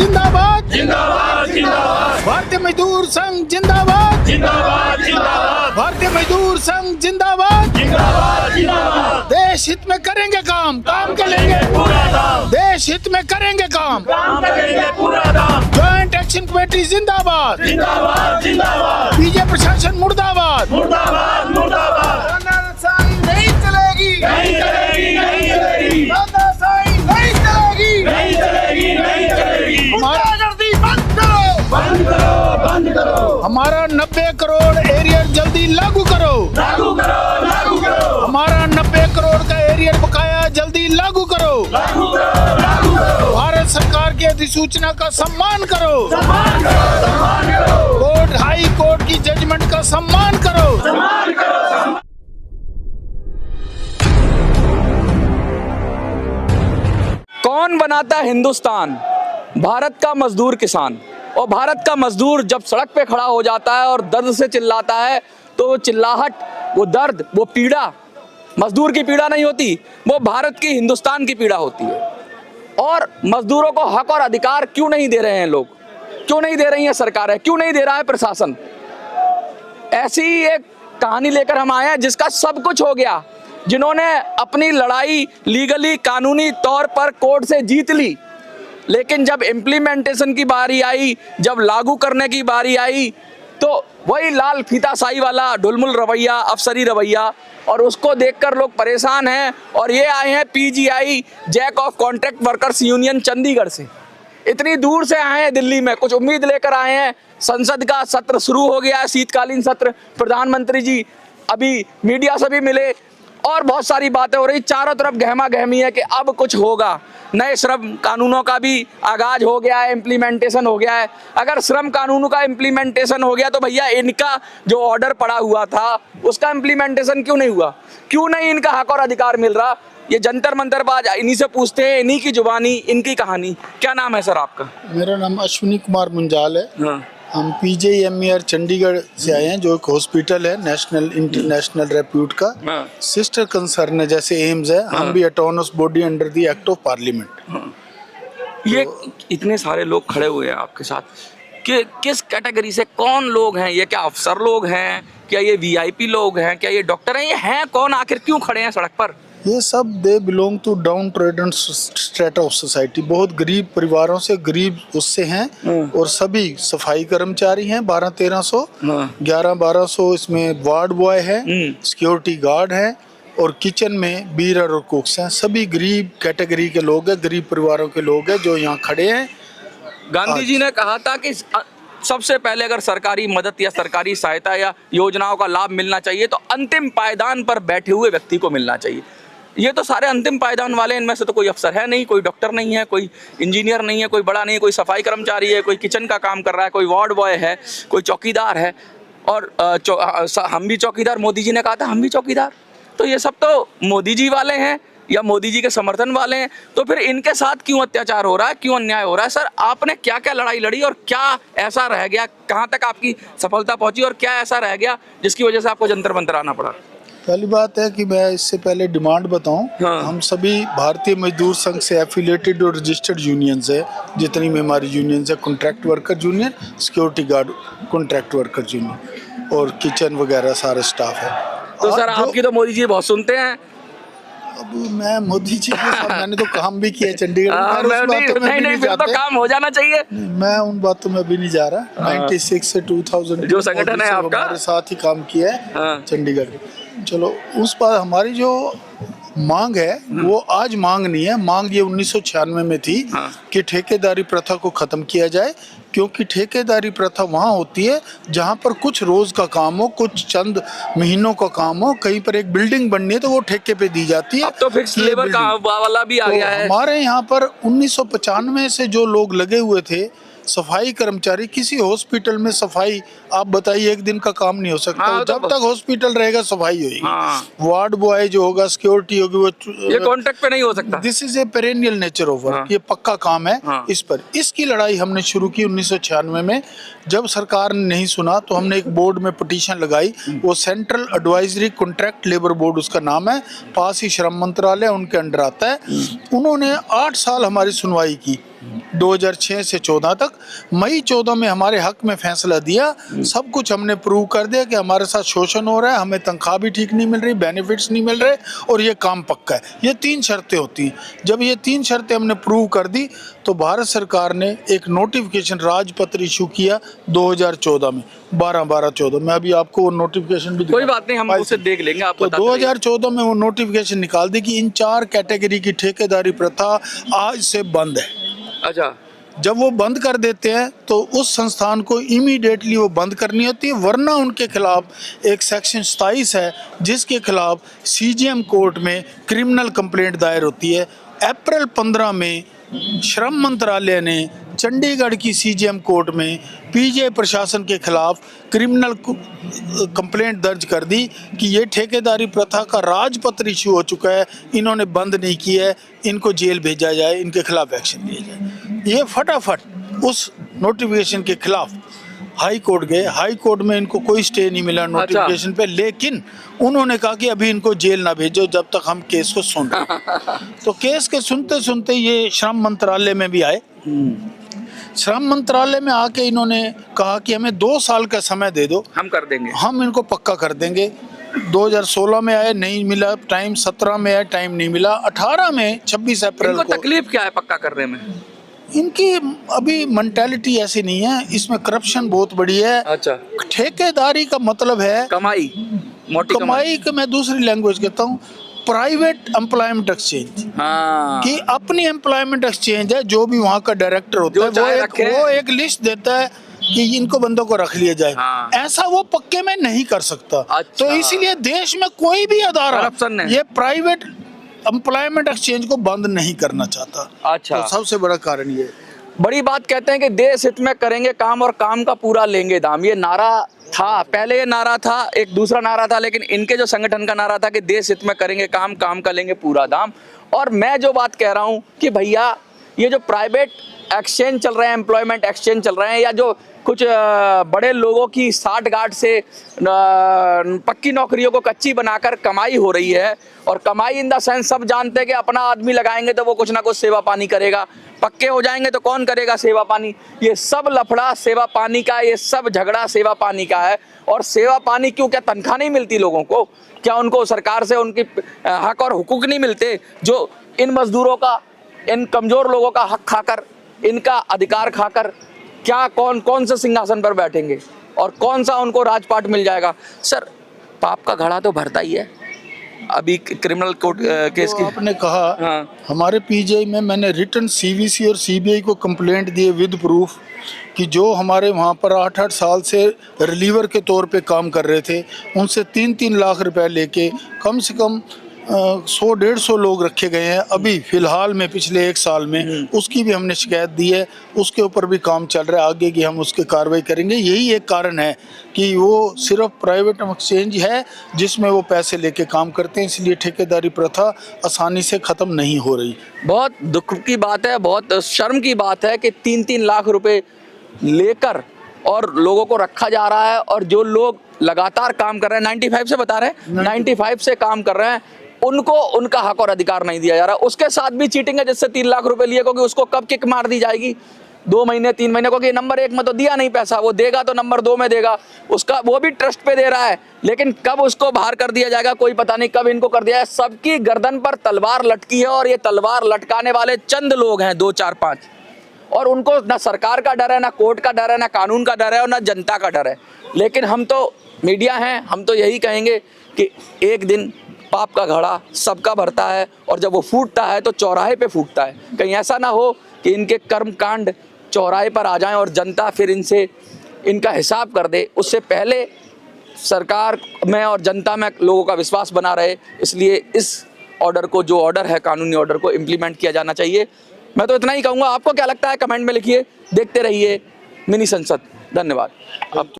जिंदाबाद जिंदाबाद जिंदाबाद भारतीय मजदूर संघ जिंदाबाद जिंदाबाद जिंदाबाद भारतीय मजदूर संघ जिंदाबाद जिंदाबाद जिंदाबाद देश हित में करेंगे काम करेंगे पूरा दाम देश हित में करेंगे काम करेंगे पूरा दाम ज्वाइंट एक्शन कमेटी जिंदाबाद जिंदाबाद जिंदाबाद बीजेपी प्रशासन मुर्दाबाद मुर्दाबाद मुर्दाबाद तानाशाही नहीं चलेगी नहीं चलेगी नहीं चलेगी तानाशाही नहीं चलेगी नहीं चलेगी नहीं चलेगी गुंडागर्दी बंद करो बंद करो बंद करो हमारा 90 करोड़ एरियर जल्दी लागू करो लागू करो लागू करो हमारा 90 करोड़ का एरियर बकाया जल्दी लागू करो लागू करो लागू करो भारत सरकार की अधिसूचना का सम्मान करो सम्मान करो कोर्ट हाई कोर्ट की जजमेंट का सम्मान करो सम्मान करो कौन बनाता है हिंदुस्तान? भारत का मजदूर किसान। और भारत का मजदूर जब सड़क पे खड़ा हो जाता है और दर्द से चिल्लाता है तो वो चिल्लाहट, वो दर्द, वो पीड़ा मजदूर की पीड़ा नहीं होती, वो भारत की, हिंदुस्तान की पीड़ा होती है। और मजदूरों को हक और अधिकार क्यों नहीं दे रहे हैं लोग? क्यों नहीं दे रही है सरकारें? क्यों नहीं दे रहा है प्रशासन? ऐसी ही एक कहानी लेकर हम आए हैं जिसका सब कुछ हो गया, जिन्होंने अपनी लड़ाई लीगली, कानूनी तौर पर कोर्ट से जीत ली, लेकिन जब इम्प्लीमेंटेशन की बारी आई, जब लागू करने की बारी आई, तो वही लाल फीताशाही वाला ढुलमुल रवैया, अफसरी रवैया, और उसको देखकर लोग परेशान हैं। और ये आए हैं PGI, JAC of contract workers union Chandigarh से, इतनी दूर से आए हैं दिल्ली में, कुछ उम्मीद लेकर आए हैं। संसद का सत्र शुरू हो गया है, शीतकालीन सत्र, प्रधानमंत्री जी अभी मीडिया से भी मिले और बहुत सारी बातें हो रही, चारों तरफ गहमा गहमी है कि अब कुछ होगा। नए श्रम कानूनों का भी आगाज हो गया है, इम्प्लीमेंटेशन हो गया है। अगर श्रम कानूनों का इम्प्लीमेंटेशन हो गया तो भैया इनका जो ऑर्डर पड़ा हुआ था उसका इम्प्लीमेंटेशन क्यों नहीं हुआ? क्यों नहीं इनका हक और अधिकार मिल रहा? ये जंतर मंतर बाज इन्हीं से पूछते हैं, इन्हीं की जुबानी, इनकी कहानी। क्या नाम है सर आपका? मेरा नाम अश्विनी कुमार मुंजाल है। हाँ। हम पीजीआईएमईआर चंडीगढ़ से आए हैं, जो एक हॉस्पिटल है नेशनल इंटरनेशनल रेप्यूट का। हाँ। सिस्टर कंसर्न है, जैसे एम्स है। हम भी autonomous body under the act of parliament. ये इतने सारे लोग खड़े हुए हैं आपके साथ, कि किस कैटेगरी से कौन लोग हैं? ये क्या अफसर लोग हैं? क्या ये वीआईपी लोग हैं? क्या ये डॉक्टर हैं? ये हैं कौन? आखिर क्यों खड़े हैं सड़क पर? ये सब they belong to downtrodden strata of society. बहुत गरीब परिवारों से, गरीब उससे हैं, और सभी सफाई कर्मचारी हैं। 1200-1300, 1100-1200 इसमें वार्ड बॉय है, सिक्योरिटी गार्ड है, और किचन में बीरर और कुक्स हैं। सभी गरीब कैटेगरी के लोग हैं, गरीब परिवारों के लोग हैं जो यहाँ खड़े हैं। गांधी जी ने कहा था कि सबसे पहले अगर सरकारी मदद या सरकारी सहायता या योजनाओं का लाभ मिलना चाहिए तो अंतिम पायदान पर बैठे हुए व्यक्ति को मिलना चाहिए। ये तो सारे अंतिम पायदान वाले, इनमें से तो कोई अफसर है नहीं, कोई डॉक्टर नहीं है, कोई इंजीनियर नहीं है, कोई बड़ा नहीं है, कोई सफाई कर्मचारी है, कोई किचन का काम कर रहा है, कोई वार्ड बॉय है, कोई चौकीदार है। और हम भी चौकीदार, मोदी जी ने कहा था हम भी चौकीदार। तो ये सब तो मोदी जी वाले हैं या मोदी जी के समर्थन वाले हैं। तो फिर इनके साथ क्यों अत्याचार हो रहा है, क्यों अन्याय हो रहा है? सर, आपने क्या क्या लड़ाई लड़ी और क्या ऐसा रह गया, कहाँ तक आपकी सफलता पहुंची और क्या ऐसा रह गया जिसकी वजह से आपको जंतर मंतर आना पड़ा? पहली बात है कि मैं इससे पहले डिमांड बताऊं। हाँ। हम सभी भारतीय मजदूर संघ से एफिलेटेड और रजिस्टर्ड यूनियंस है, जितनी भी हमारी यूनियंस है, contract worker union, security guard contract worker union, और किचन वगैरह सारे स्टाफ है। तो सर आपकी तो मोदी जी बहुत सुनते हैं। अब मैं मोदी जी के साथ मैंने तो काम भी किया चंडीगढ़ में। नहीं, फिर तो काम हो जाना चाहिए। मैं उन बातों में अभी नहीं जा रहा। 96 से 2000 जो संगठन है आपका, हमारे साथ ही काम किया है चंडीगढ़। चलो, उस पर हमारी जो मांग है वो आज मांग नहीं है। मांग ये 1996 में थी कि ठेकेदारी प्रथा को खत्म किया जाए, क्योंकि ठेकेदारी प्रथा वहाँ होती है जहाँ पर कुछ रोज का काम हो, कुछ चंद महीनों का काम हो। कहीं पर एक बिल्डिंग बननी है तो वो ठेके पे दी जाती है। अब तो फिक्स लेबर का वाला भी आ गया है। हमारे यहाँ पर 1995 से जो लोग लगे हुए थे सफाई कर्मचारी, किसी हॉस्पिटल में सफाई, आप बताइए, एक दिन का काम नहीं हो सकता। हाँ, जब तक हॉस्पिटल रहेगा सफाई होगी। हाँ। वार्ड बॉय जो होगा, सिक्योरिटी होगी, वो ये कॉन्ट्रैक्ट पे नहीं हो सकता। This is a perennial nature of work. ये पक्का काम है। इस पर इसकी लड़ाई हमने शुरू की 1996 में। जब सरकार ने नहीं सुना तो हमने एक बोर्ड में पिटीशन लगाई। वो central advisory contract labour board उसका नाम है, पास ही श्रम मंत्रालय उनके अंडर आता है। उन्होंने 8 साल हमारी सुनवाई की। 2006 से 14 तक। मई 14 में हमारे हक में फैसला दिया, सब कुछ हमने प्रूव कर दिया कि हमारे साथ शोषण हो रहा है, हमें तनख्वाह भी ठीक नहीं मिल रही, बेनिफिट्स नहीं मिल रहे और ये काम पक्का है। ये 3 शर्तें होती हैं। जब ये 3 शर्तें हमने प्रूव कर दी तो भारत सरकार ने एक नोटिफिकेशन राजपत्र इशू किया 2014 में, 12/12/14 में। अभी आपको वो नोटिफिकेशन भी कोई बात नहीं, हम उसे देख लेंगे। आप तो बताते रहिए। 2014 में वो नोटिफिकेशन निकाल दी कि इन 4 कैटेगरी की ठेकेदारी प्रथा आज से बंद है। अच्छा, जब वो बंद कर देते हैं तो उस संस्थान को इमीडिएटली वो बंद करनी होती है, वरना उनके खिलाफ एक सेक्शन 27 है जिसके खिलाफ सीजीएम कोर्ट में क्रिमिनल कंप्लेंट दायर होती है। अप्रैल 15 में श्रम मंत्रालय ने चंडीगढ़ की सीजीएम कोर्ट में पीजे प्रशासन के खिलाफ क्रिमिनल कंप्लेंट दर्ज कर दी कि ये ठेकेदारी प्रथा का राजपत्र इशू हो चुका है, इन्होंने बंद नहीं किया है, इनको जेल भेजा जाए, इनके खिलाफ एक्शन लिया जाए। ये फटाफट उस नोटिफिकेशन के खिलाफ हाई कोर्ट गए। हाई कोर्ट में इनको कोई स्टे नहीं मिला नोटिफिकेशन पे, लेकिन उन्होंने कहा कि अभी इनको जेल ना भेजो जब तक हम केस को सुन रहे हैं। तो केस के सुनते सुनते ये श्रम मंत्रालय में भी आए। श्रम मंत्रालय में आके इन्होंने कहा कि हमें 2 साल का समय दे दो, हम कर देंगे, हम इनको पक्का कर देंगे। 2016 में आए, नहीं मिला टाइम, 17 में आए, टाइम नहीं मिला, 18 में 26 अप्रैल इनको को। तकलीफ क्या है पक्का करने में? इनकी अभी मेंटालिटी ऐसी नहीं है, इसमें करप्शन बहुत बड़ी है। अच्छा, ठेकेदारी का मतलब है कमाई, मोटी कमाई का, मैं दूसरी लैंग्वेज कहता हूँ प्राइवेट एम्प्लॉयमेंट एक्सचेंज। हाँ, कि अपनी एम्प्लॉयमेंट एक्सचेंज है, जो भी वहाँ का डायरेक्टर होता है वो एक लिस्ट देता है कि इनको बंदों को रख लिया जाए। हाँ। ऐसा वो पक्के में नहीं कर सकता। अच्छा। तो इसीलिए देश में कोई भी अदारा करप्शन है। ये प्राइवेट एम्प्लॉयमेंट एक्सचेंज को बंद नहीं करना चाहता। अच्छा। तो सबसे बड़ा कारण ये है। बड़ी बात कहते हैं कि देश हित में करेंगे काम और काम का पूरा लेंगे दाम। ये नारा था, पहले ये नारा था, एक दूसरा नारा था, लेकिन इनके जो संगठन का नारा था कि देश हित में करेंगे काम, काम का लेंगे पूरा दाम। और मैं जो बात कह रहा हूँ कि भैया ये जो प्राइवेट एक्सचेंज चल रहे हैं, एम्प्लॉयमेंट एक्सचेंज चल रहे हैं, या जो कुछ बड़े लोगों की साठगांठ से पक्की नौकरियों को कच्ची बनाकर कमाई हो रही है, और कमाई इन द सेंस सब जानते हैं कि अपना आदमी लगाएंगे तो वो कुछ ना कुछ सेवा पानी करेगा, पक्के हो जाएंगे तो कौन करेगा सेवा पानी। ये सब लफड़ा सेवा पानी का, ये सब झगड़ा सेवा पानी का है। और सेवा पानी क्यों, क्या तनख्वाह नहीं मिलती लोगों को? क्या उनको सरकार से उनकी हक और हुकूक नहीं मिलते, जो इन मजदूरों का, इन कमजोर लोगों का हक खाकर, इनका अधिकार खाकर क्या कौन से सिंहासन पर बैठेंगे और कौन सा उनको राजपाट मिल जाएगा? सर, पाप का घड़ा तो भरता ही है। अभी क्रिमिनल कोर्ट केस की आपने कहा, हाँ। हमारे पीजीआई में मैंने रिटर्न सीवीसी और सीबीआई को कंप्लेंट दिए विद प्रूफ कि जो हमारे वहाँ पर 8-8 साल से रिलीवर के तौर पे काम कर रहे थे, उनसे 3-3 लाख रुपए लेके कम से कम 100-150 लोग रखे गए हैं अभी फिलहाल में, पिछले 1 साल में। उसकी भी हमने शिकायत दी है, उसके ऊपर भी काम चल रहा है, आगे की हम उसके कार्रवाई करेंगे। यही एक कारण है कि वो सिर्फ प्राइवेट एक्सचेंज है जिसमें वो पैसे लेके काम करते हैं, इसलिए ठेकेदारी प्रथा आसानी से ख़त्म नहीं हो रही। बहुत दुख की बात है, बहुत शर्म की बात है कि 3-3 लाख रुपए लेकर और लोगों को रखा जा रहा है, और जो लोग लगातार काम कर रहे हैं, 95 से बता रहे हैं, 95 से काम कर रहे हैं, उनको उनका हक और अधिकार नहीं दिया जा रहा। उसके साथ भी चीटिंग है, जिससे 3 लाख रुपए लिए, क्योंकि उसको कब किक मार दी जाएगी, 2 महीने 3 महीने, क्योंकि नंबर 1 में तो दिया नहीं पैसा, वो देगा तो नंबर 2 में देगा, उसका वो भी ट्रस्ट पे दे रहा है, लेकिन कब उसको बाहर कर दिया जाएगा कोई पता नहीं, कब इनको कर दिया है। सबकी गर्दन पर तलवार लटकी है, और ये तलवार लटकाने वाले चंद लोग हैं, 2 4 5, और उनको ना सरकार का डर है, ना कोर्ट का डर है, ना कानून का डर है, और ना जनता का डर है। लेकिन हम तो मीडिया हैं, हम तो यही कहेंगे कि एक दिन पाप का घड़ा सबका भरता है, और जब वो फूटता है तो चौराहे पे फूटता है। कहीं ऐसा ना हो कि इनके कर्मकांड चौराहे पर आ जाएं और जनता फिर इनसे इनका हिसाब कर दे। उससे पहले सरकार में और जनता में लोगों का विश्वास बना रहे, इसलिए इस ऑर्डर को, जो ऑर्डर है कानूनी ऑर्डर को, इम्प्लीमेंट किया जाना चाहिए। मैं तो इतना ही कहूँगा। आपको क्या लगता है कमेंट में लिखिए। देखते रहिए मिनी संसद। धन्यवाद। अब